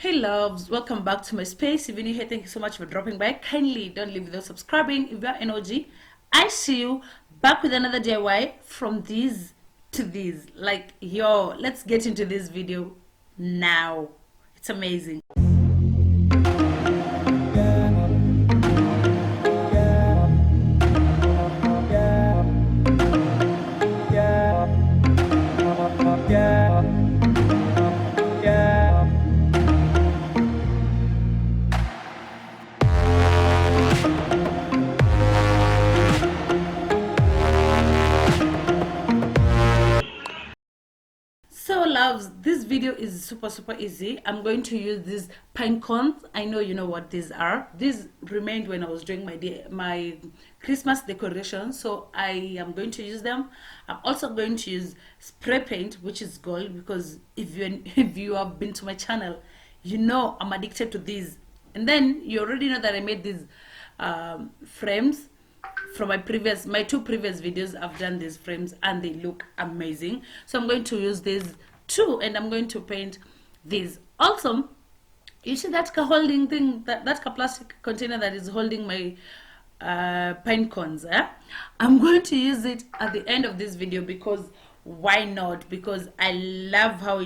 Hey loves, welcome back to my space. If you're new here, thank you so much for dropping by. Kindly don't leave without subscribing. If you're an OG, I see you back with another DIY from these to these. Like, yo, let's get into this video now. It's amazing. So loves, this video is super easy. I'm going to use these pine cones. I know you know what these are. These remained when I was doing my Christmas decoration, so I am going to use them. I'm also going to use spray paint, which is gold, because if you if you have been to my channel, you know I'm addicted to these. And then you already know that I made these frames from my two previous videos. I've done these frames and they look amazing, so I'm going to use these too, and I'm going to paint these also. You see that holding thing, that plastic container that is holding my pine cones, I'm going to use it at the end of this video, because why not? Because I love how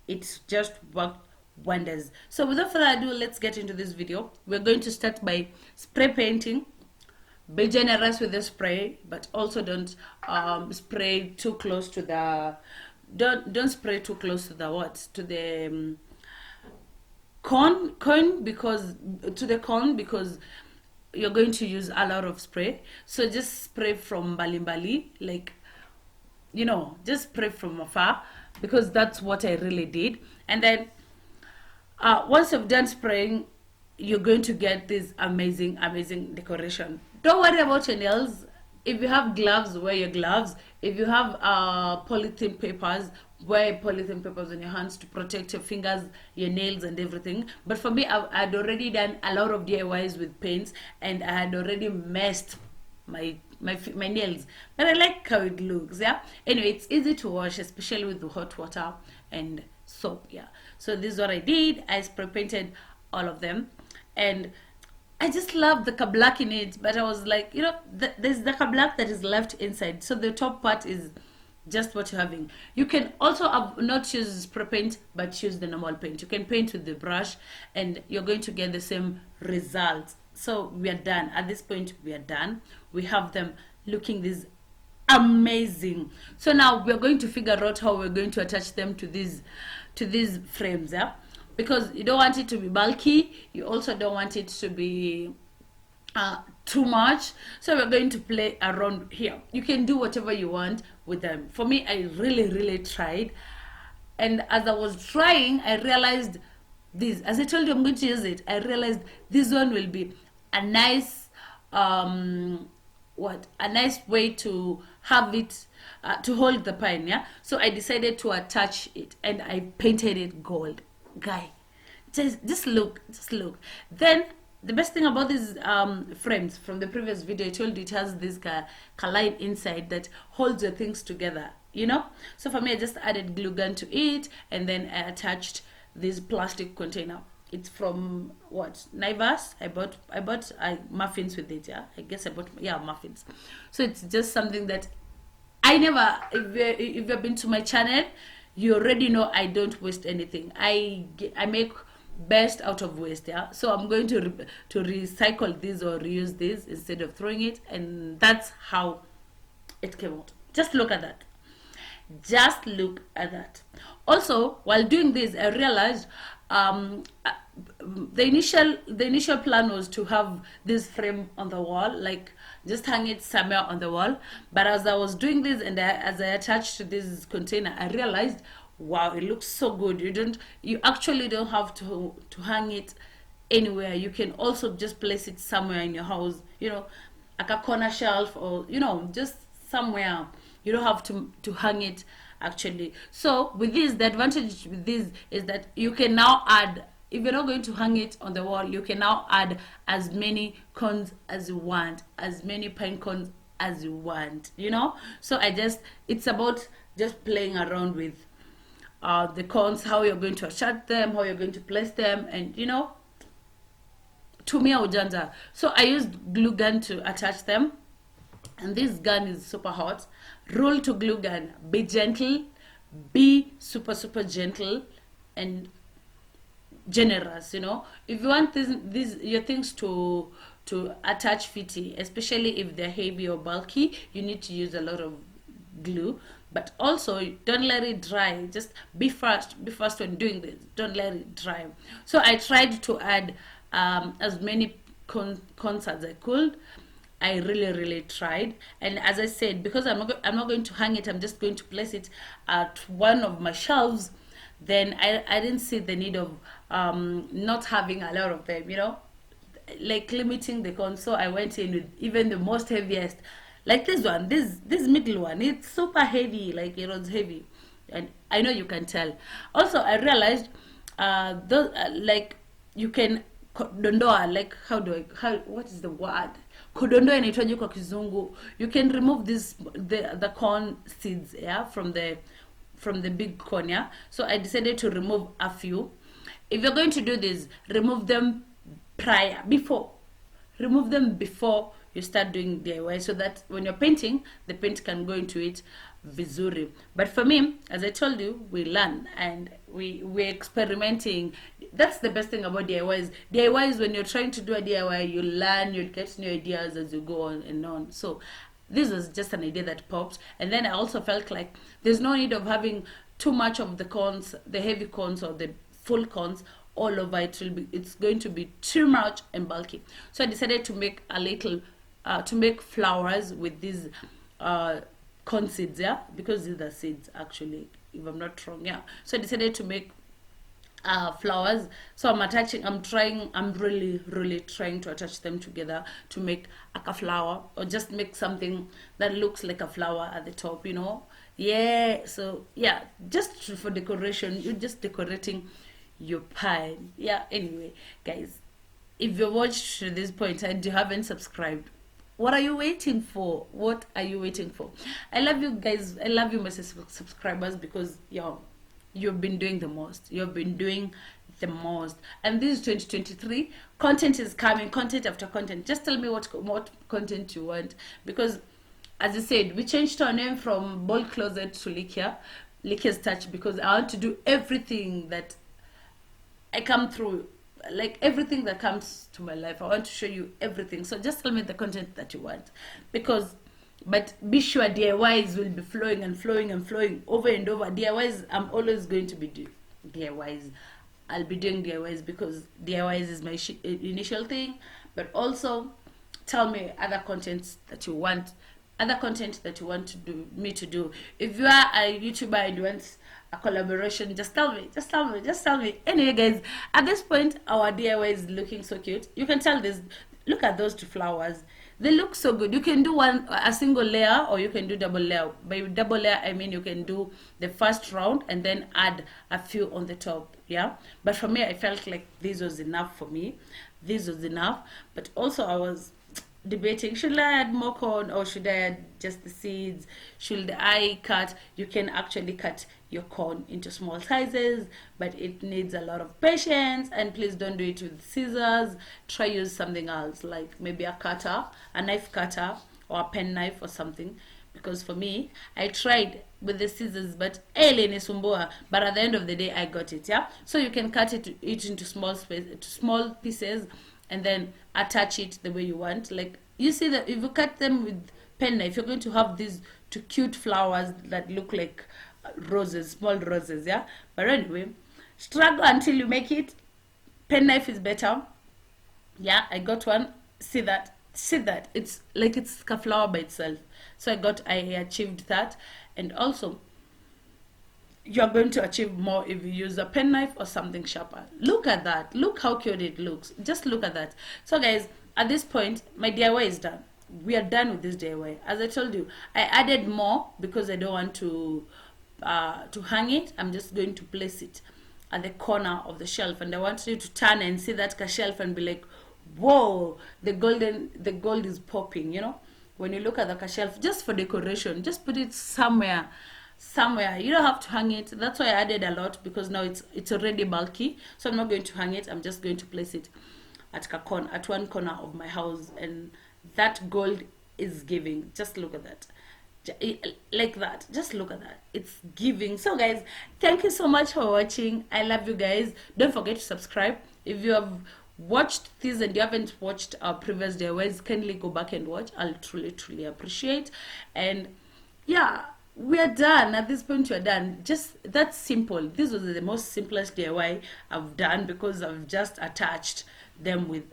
it's just worked wonders. So without further ado, let's get into this video. We're going to start by spray painting. Be generous with the spray, but also don't spray too close to the don't spray too close to the cone, because you're going to use a lot of spray. So just spray from bali, like, just spray from afar, because that's what I really did. And then once you've done spraying, you're going to get this amazing decoration. Don't worry about your nails. If you have gloves, wear your gloves. If you have polythene papers, wear polythene papers on your hands to protect your fingers, your nails, and everything. But for me, I'd already done a lot of DIYs with paints, and I had already messed my nails, but I like how it looks. Yeah, anyway, it's easy to wash, especially with the hot water and soap. Yeah, so this is what I did. I spray painted all of them, and I just love the black in it. But I was like, there's the black that is left inside, so the top part is just what you're having. You can also not use spray paint, but use the normal paint. You can paint with the brush, and you're going to get the same result. So we are done. At this point, we are done. We have them looking this amazing. So now we're going to figure out how we're going to attach them to these frames. Yeah, because you don't want it to be bulky, you also don't want it to be too much. So we're going to play around here. You can do whatever you want with them. For me, I really tried, and as I was trying, I realized this. As I told you, I'm going to use it. I realized this one will be a nice a nice way to have it to hold the pine. Yeah, so I decided to attach it, and I painted it gold. Guy, just look. Then the best thing about these frames from the previous video, I told you it has this line inside that holds the things together, so for me, I just added glue gun to it, and then I attached this plastic container. It's from Naivas. I bought muffins with it. Yeah, I guess I bought muffins. So it's just something that I never, if you've been to my channel, you already know I don't waste anything. I make best out of waste. Yeah, so I'm going to recycle this or reuse this instead of throwing it, and that's how it came out. Just look at that. Also, while doing this, I realized the initial plan was to have this frame on the wall, like just hang it somewhere on the wall. But as I was doing this, and as I attached to this container, I realized, wow, it looks so good. You actually don't have to hang it anywhere. You can also just place it somewhere in your house, like a corner shelf, or just somewhere. You don't have to hang it, actually. So with this, the advantage with this is that you can now add, if you're not going to hang it on the wall, you can now add as many cones as you want, as many pine cones as you want. So it's about just playing around with the cones, how you're going to attach them, how you're going to place them, and tumia ujanja. So I used glue gun to attach them, and this gun is super hot. Roll to glue gun, be gentle, be super gentle and generous. If you want these your things to attach fitty, especially if they're heavy or bulky, you need to use a lot of glue. But also, don't let it dry. Just be fast when doing this. Don't let it dry. So I tried to add as many cones as I could. I really tried, and as I said, because I'm not going to hang it, I'm just going to place it at one of my shelves. Then I didn't see the need of not having a lot of them, like limiting the cones. So I went in with even the most heaviest, like this one, this middle one. It's super heavy, like it was heavy, and I know you can tell. Also, I realized those like you can dondoa, like what is the word? Kudondoa inaitwaje kwa kizungu? You can remove the corn seeds, yeah, from the big corn, yeah. So I decided to remove a few. If you're going to do this, remove them before you start doing DIY, so that when you're painting, the paint can go into it vizuri. But for me, as I told you, we learn and we're experimenting. That's the best thing about DIYs. DIYs, when you're trying to do a DIY, you learn, you get new ideas as you go on and on. So this was just an idea that popped, and then I also felt like there's no need of having too much of the cones, the heavy cones or the full cones all over. It's going to be too much and bulky. So I decided to make a little to make flowers with these corn seeds, yeah, because these are seeds actually, if I'm not wrong, yeah. So I decided to make flowers. So I'm really trying to attach them together to make a flower, or just make something that looks like a flower at the top, yeah. So yeah, just for decoration, you're just decorating your pie, yeah. Anyway, guys, if you watched to this point and you haven't subscribed, what are you waiting for? I love you guys. I love you, my subscribers, because you've been doing the most. And this is 2023. Content is coming, content after content. Just tell me what content you want, because as I said, we changed our name from Bold Closet to Likia's Touch, because I want to do everything that I come through, like everything that comes to my life. I want to show you everything. So just tell me the content that you want, but be sure DIYs will be flowing over and over. DIYs, I'm always going to be doing DIYs. I'll be doing DIYs because DIYs is my initial thing. But also, tell me other content that you want to do me to do. If you are a YouTuber and you want a collaboration, just tell me. Anyway, guys, at this point, our DIY is looking so cute. You can tell this. Look at those two flowers. They look so good. You can do a single layer, or you can do double layer. By double layer, I mean you can do the first round and then add a few on the top, yeah. But for me, I felt like this was enough for me. But also I was debating, should I add more corn or should I add just the seeds? Should I cut? You can actually cut your corn into small sizes, but it needs a lot of patience, and please don't do it with scissors. Try use something else, like maybe a knife cutter or a pen knife or something, because for me, I tried with the scissors, but but at the end of the day, I got it, yeah. So you can cut it into small pieces, and then attach it the way you want. Like, you see that if you cut them with pen knife, you're going to have these two cute flowers that look like roses, small roses, yeah. But anyway, struggle until you make it. Pen knife is better, yeah. I got one. See that, it's like it's a flower by itself. So I achieved that. And also, you're going to achieve more if you use a pen knife or something sharper. Look at that. Look how cute it looks. Just look at that. So guys, at this point, my DIY is done. We are done with this DIY. As I told you, I added more because I don't want to hang it. I'm just going to place it at the corner of the shelf, and I want you to turn and see that shelf and be like, whoa, the gold is popping, When you look at the shelf, just for decoration, just put it somewhere somewhere. You don't have to hang it. That's why I added a lot, because now it's already bulky. So I'm not going to hang it. I'm just going to place it at one corner of my house, and that gold is giving. Just look at that. Like that. Just look at that. It's giving. So guys, thank you so much for watching. I love you guys. Don't forget to subscribe. If you have watched this and you haven't watched our previous DIYs, kindly go back and watch. I'll truly appreciate. And yeah, we are done. At this point, we are done. Just that's simple. This was the most simplest DIY I've done, because I've just attached them with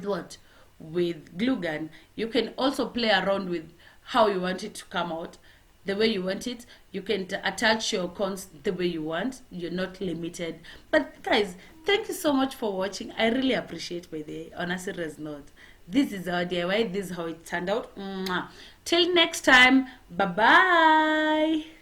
what, with glue gun. You can also play around with how you want it to come out, the way you want it. You can attach your cones the way you want. You're not limited. But guys, thank you so much for watching. I really appreciate, by the way, on a serious note. This is our DIY. This is how it turned out. Mwah. Till next time, bye bye.